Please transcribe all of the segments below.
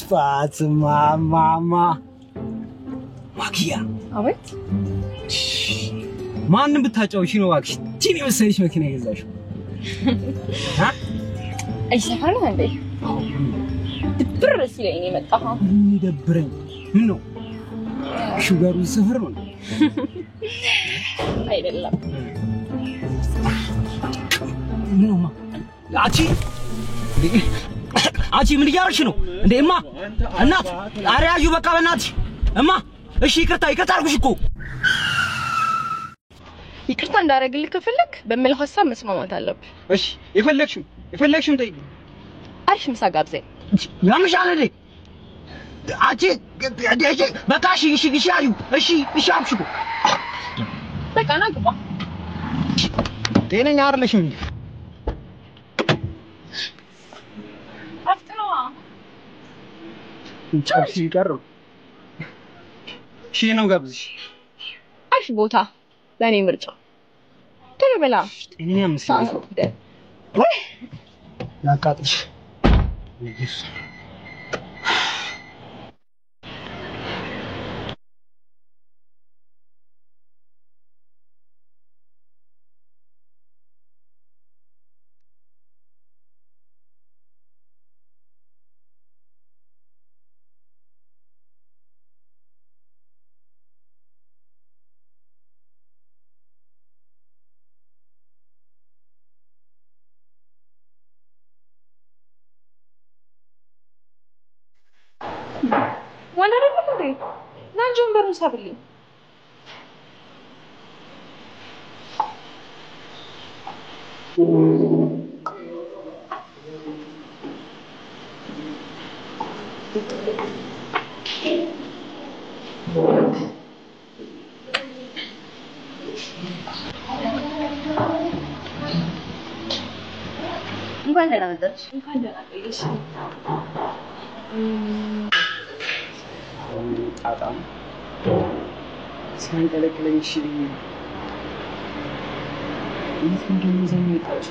ስፋት ማማ ማኪያ አቤት ማንንም ብታጫውሺ ነው እባክሽ ቲኒ መሰለሽ መኪና ይገዛሽው አይ ሰፈር ነው እንዴ ድብር ሲለኝ የመጣው ይደብረኝ ምን ነው ሹገሩ ሰፈር ነው አይደለም ምንማ አቺ ምን እያረሽ ነው እንዴማ እናት አሪያጁ በቃ በእናትሽ እማ እሺ ይቅርታ አልኩሽ እኮ ይቅርታ እንዳረግልህ ከፈለክ በመልህ ሐሳብ መስማማት አለብህ እሺ የፈለግሽም ጠይቂ አሪፍ ምሳ ጋብዘኝ ያምሻል እንዴ አቺ በቃ እሺ አዩ እሺ አልኩሽ እኮ በቃ ና ግባ ጤነኛ አይደለሽም እንዴ አፍጥነዋ ቻውሲ ይቀርብ ሺ ነው ጋብዝሽ አሪፍ ቦታ ለኔ ምርጫ ተለበላ ጤነኛ መስሎኝ ያቃጥሽ وانا ربك انت نانجون برمسها باللي እንኳን ደህና መጣሽ እንኳን ደህና ቆየሽ ጣጣም ሲያንቀለቅለኝ እሺ ብዬ እንዴት እንደሚዘኝ ይጣች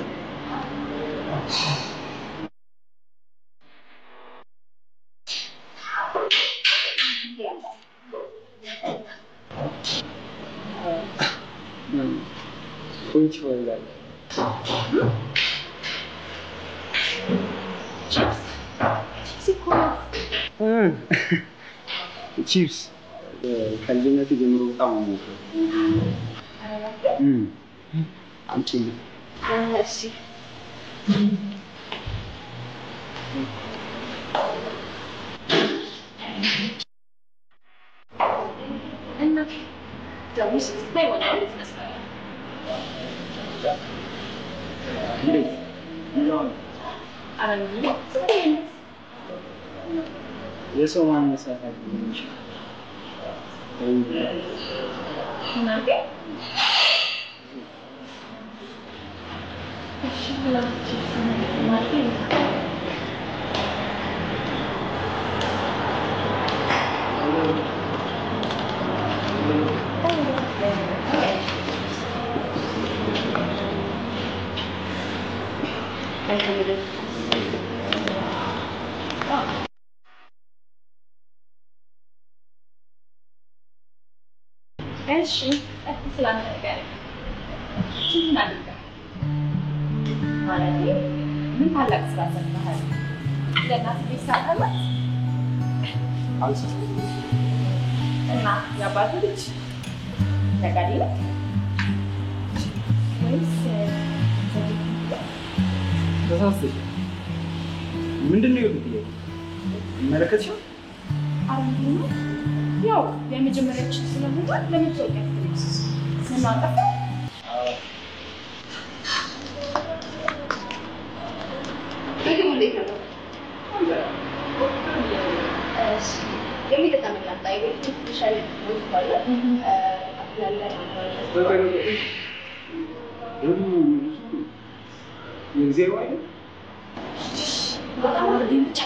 ቁንጭ ወላል ቺፕስ ከልጅነቴ ጀምሮ በጣም ነው አምጪ እሺ እና ደውስ ላይ ወጣ ልትነሳለ እንዴት ነው አረንጂ የሰው ማንሳት አይደለም እናቴ እሺ ብላችሁ እናቴ እሺ እስላም ነገር ምን አድርጋ ማለት ምን ታላቅ ስራ ሰርተሃል ለናት ቢሳተማ አልሰ እና ያባቱ ልጅ ነጋዴ ነው ወይስ ተሳስተሽ ምንድነው ይሉት መለከትሽ አሁን ያው የመጀመሪያችን ስለሆነ ለመታወቂያ ትሪክስ ምን አጠፋ የሚጠቀምላት አይበት ሻይ ወይ ባለ ያለ የጊዜው አይደል ወርዲ ብቻ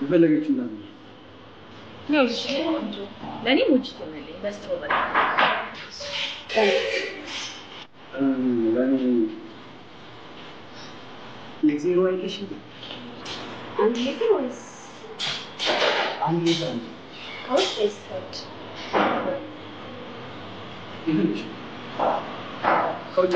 ይፈልገች እንዳለ ነው ለኔ ሙጅ ተመለኝ በስትሮበሪ ለኔ ለዜሮ አይልሽም አንድ ሊትር ወይስ አንድ ሊትር ከውስጥ ይሁንሽ ከውጭ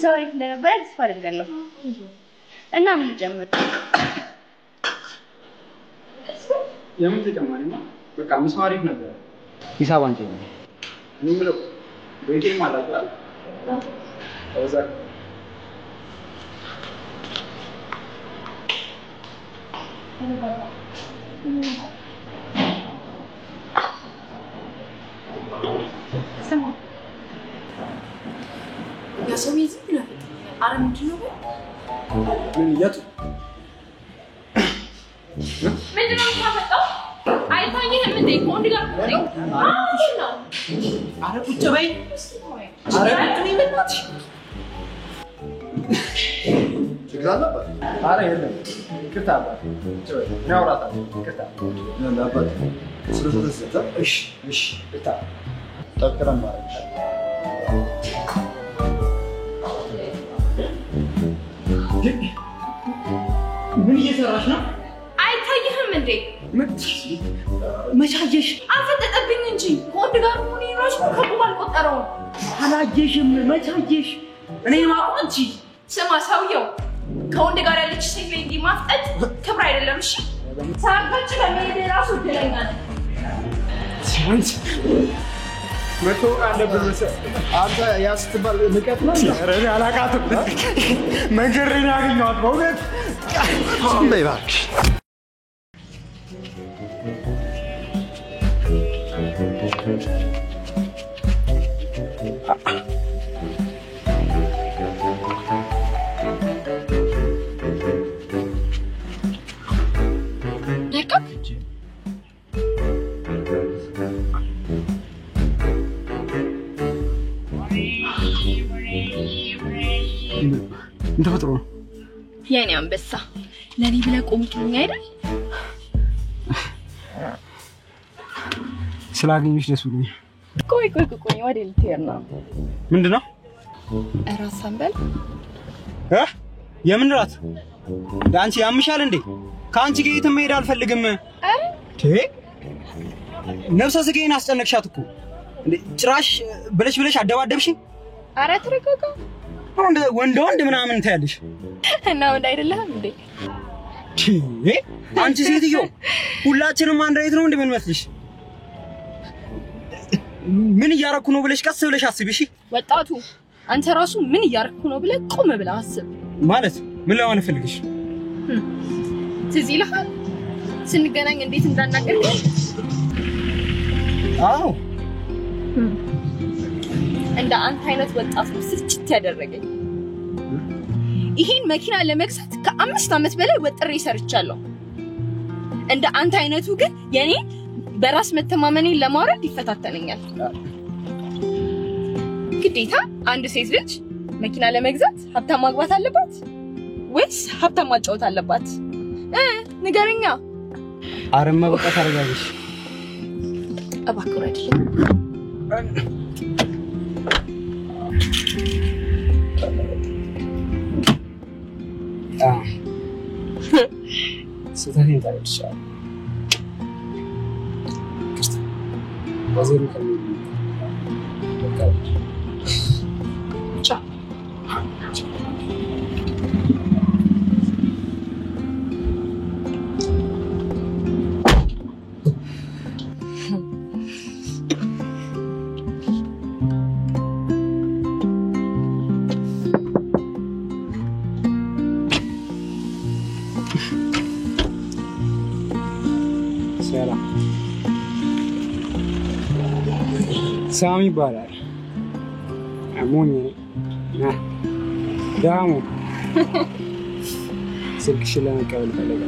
sorry እንደነበረ ተስፋ አደርጋለሁ እና ምን ጀምር የምን ተጨማሪ ነው በቃ ምሳው አሪፍ ነበር ሂሳብ አንቺ ነው እኔ ምለው ቤቴ ማለት አይደል እዛ يا سوي زبلة أنا من جنوب من يطلع من جنوب خافته أي ثانية هم ديك ما عندي لك ديك شنو أنا كنت باي أنا كني من ماتش شكرا لك أنا يلا كتاب نورات كتاب لا بد سلسلة ستة إيش كتاب تذكرا معي ምን እየሰራሽ ነው? አይታየህም እንዴ? መቻየሽ አፈጠጠብኝ እንጂ ወንድ ጋር ሆነ ይሮሽ ከቁም አልቆጠረውም። አላየሽም መቻየሽ እኔ ማቆም እንጂ ስማ ሰውየው ከወንድ ጋር ያለች ሴት ላይ እንዲህ ማፍጠጥ ክብር አይደለም። እሺ ሳርጋጭ በመሄድ ራሱ እድለኛ ነህ። ሲያንስ መቶ አለብን አንተ ያስትባል ንቀት ነው ኧረ እኔ አላውቃትም መንገሬን ያገኘኋት በእውነት በይ እባክሽ እንደፈጥሮ የኔ አንበሳ ለኔ ብለህ ቆምክልኝ አይደል? ስላገኘሽ ደስ ብሎኛል። ቆይ ወደ ልትሄድ ነው? ምንድነው? እራት ሰንበል የምን እራት? ዳንቺ ያምሻል እንዴ? ካንቺ ጋር የትም መሄድ አልፈልግም። ነፍሰ ስጋዬን አስጨነቅሻት እኮ እንዴ! ጭራሽ ብለሽ አደባደብሽ። ኧረ ተረጋጋ። ወንድ ምናምን ታያለሽ እና ወንድ አይደለህም እንዴ? አንቺ ሴትዮ ሁላችንም አንድ አይነት ነው እንደምንመስልሽ። ምን እያረኩ ነው ብለሽ ቀስ ብለሽ አስቢ። እሺ ወጣቱ አንተ ራሱ ምን እያረኩ ነው ብለህ ቆም ብለህ አስብ። ማለት ምን ለማለት ፈልግሽ? ትዝ ይልሃል ስንገናኝ እንዴት እንዳናገርኩኝ? አዎ እንደ አንተ አይነት ወጣት ነው ስልችት ያደረገኝ። ይሄን መኪና ለመግዛት ከ5 ዓመት በላይ ወጥሬ ሰርቻለሁ። እንደ አንተ አይነቱ ግን የኔ በራስ መተማመኔን ለማውረድ ይፈታተነኛል። ግዴታ አንድ ሴት ልጅ መኪና ለመግዛት ሀብታም ማግባት አለባት ወይስ ሀብታም ማጫወት አለባት? ንገረኛ። አረማ በቃ ታረጋግሽ እባክህ አይደለም ستانين تعرف الشعر وزير الخليل ciao ሰላም ሳሚ ይባላል። አሞኝ ዳሙ ስልክሽን ለመቀበል ፈለገ።